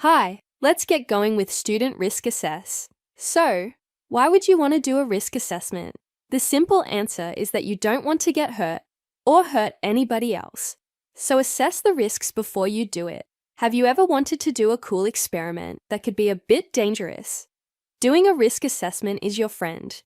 Hi, let's get going with Student RiskAssess. So, why would you want to do a risk assessment? The simple answer is that you don't want to get hurt or hurt anybody else. So assess the risks before you do it. Have you ever wanted to do a cool experiment that could be a bit dangerous? Doing a risk assessment is your friend.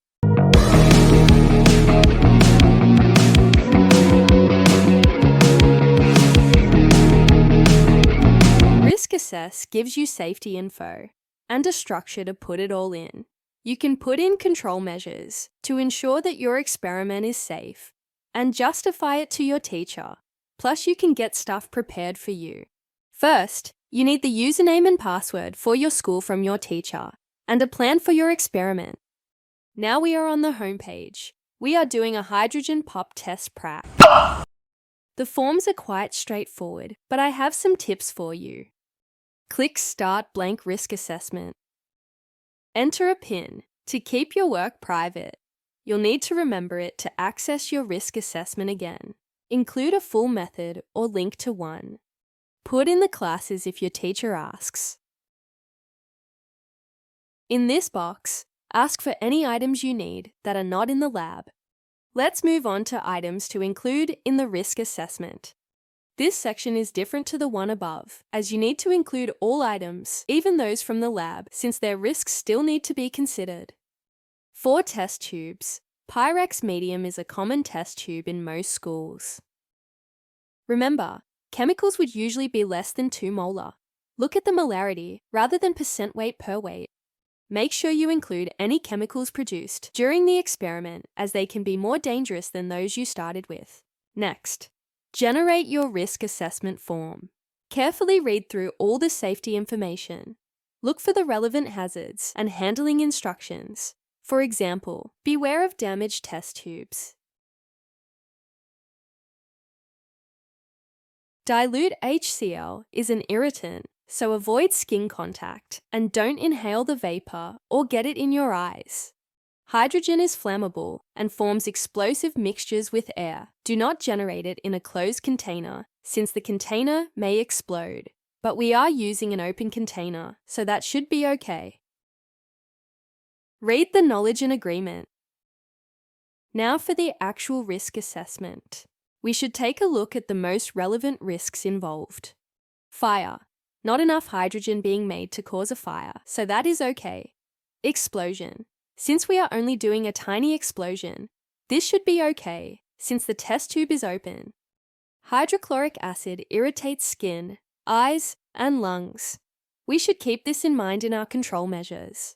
RiskAssess gives you safety info and a structure to put it all in. You can put in control measures to ensure that your experiment is safe and justify it to your teacher. Plus, you can get stuff prepared for you. First, you need the username and password for your school from your teacher and a plan for your experiment. Now we are on the home page. We are doing a hydrogen pop test prac. The forms are quite straightforward, but I have some tips for you. Click Start Blank Risk Assessment. Enter a PIN to keep your work private. You'll need to remember it to access your risk assessment again. Include a full method or link to one. Put in the classes if your teacher asks. In this box, ask for any items you need that are not in the lab. Let's move on to items to include in the risk assessment. This section is different to the one above, as you need to include all items, even those from the lab, since their risks still need to be considered. For test tubes, Pyrex Medium is a common test tube in most schools. Remember, chemicals would usually be less than 2 molar. Look at the molarity rather than percent weight per weight. Make sure you include any chemicals produced during the experiment, as they can be more dangerous than those you started with. Next, generate your risk assessment form. Carefully read through all the safety information. Look for the relevant hazards and handling instructions. For example, beware of damaged test tubes. Dilute HCl is an irritant, so avoid skin contact and don't inhale the vapor or get it in your eyes. Hydrogen is flammable and forms explosive mixtures with air. Do not generate it in a closed container, since the container may explode. But we are using an open container, so that should be okay. Read the knowledge and agreement. Now for the actual risk assessment. We should take a look at the most relevant risks involved. Fire. Not enough hydrogen being made to cause a fire, so that is okay. Explosion. Since we are only doing a tiny explosion, this should be okay, since the test tube is open. Hydrochloric acid irritates skin, eyes, and lungs. We should keep this in mind in our control measures.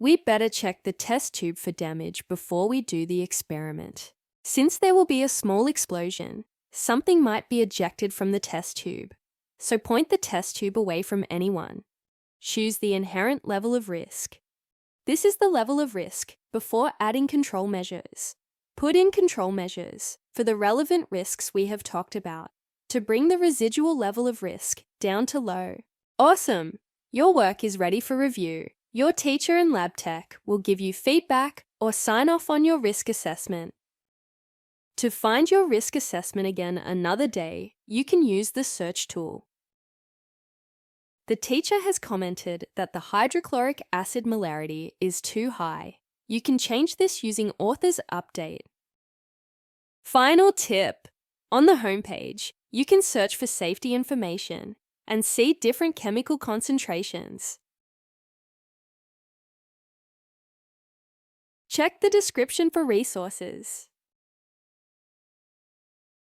We better check the test tube for damage before we do the experiment. Since there will be a small explosion, something might be ejected from the test tube. So point the test tube away from anyone. Choose the inherent level of risk. This is the level of risk before adding control measures. Put in control measures for the relevant risks we have talked about to bring the residual level of risk down to low. Awesome! Your work is ready for review. Your teacher and lab tech will give you feedback or sign off on your risk assessment. To find your risk assessment again another day, you can use the search tool. The teacher has commented that the hydrochloric acid molarity is too high. You can change this using author's update. Final tip. On the homepage, you can search for safety information and see different chemical concentrations. Check the description for resources.